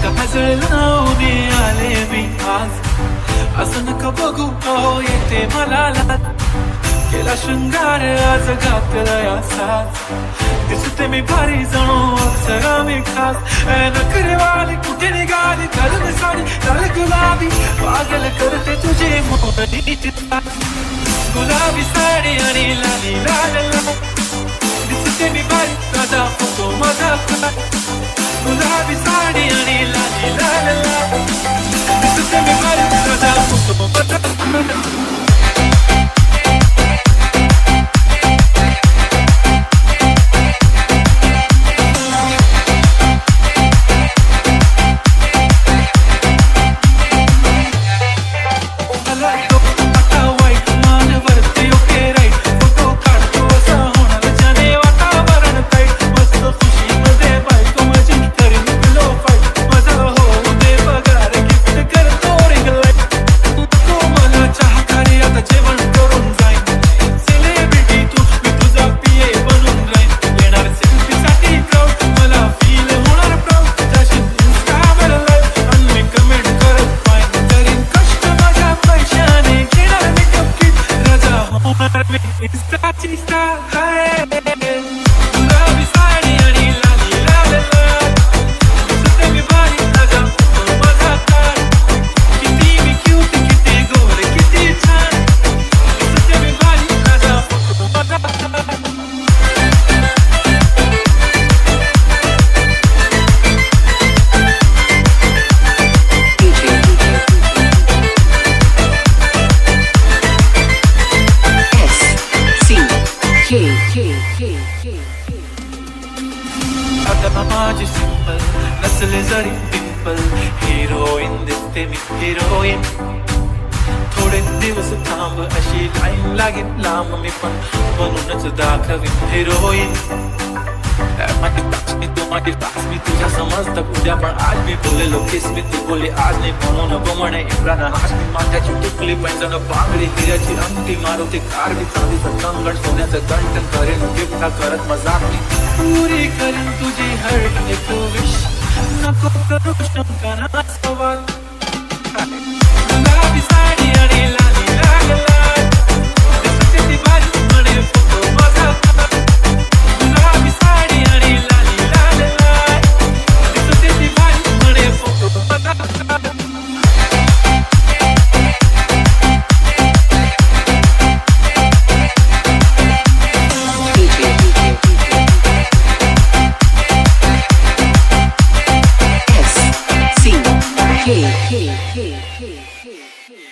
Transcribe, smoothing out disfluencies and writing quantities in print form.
काजळला उदे आले मी आज, असं नका बघू तो येते मला लाज. केला शृंगार आज घातला या साज, दिसते मी भारी जणू अप्सरा मी खास. नखरेवाली कुठे निघाली घालून साडी लाल गुलाबी, पागल करते तुझे मोहनी चित्ता. गुलाबी साडी आणि लाली लाल लाल, दिसते मी भारी माझा फोटो माझा काय. गुलाबी साडी आणि लाली लाल लाल, दिसते मी भारी माझा फोटो माझा काय. आता माझी सिंपल नसले जरी पिंपल, हिरोईन दिसते मी हिरोईन. थोडे दिवस थांब अशी लाईन लागेल लांब, मी पण बनूनच दाखवीन हिरोईन. माझी टाच मी तू माझी टाच मी तुझ्या समजतं उद्या, पण आज मी बोललेलो किस मी तू बोलली आज नाही. म्हणून बमणे इम्रान हाच मी माझ्याची टिकली पैंजण बांगडी हिऱ्याची अंगठी मारुती कार मी चांदीचं कंगण सोन्याचं गंठन करेन गिफ्टा करत मजाक मी. पुरी करीन तुझी हर एक विश, नको करू शंका ना सवाल. गुलाबी साडी आणि लाली लाल लाल, दिसते ती भारी म्हणे फोटो माझा काय. गुलाबी साडी आणि लाली लाल लाल, दिसते ती भारी म्हणे फोटो माझा काय. Hey, hey, hey, hey, hey, hey.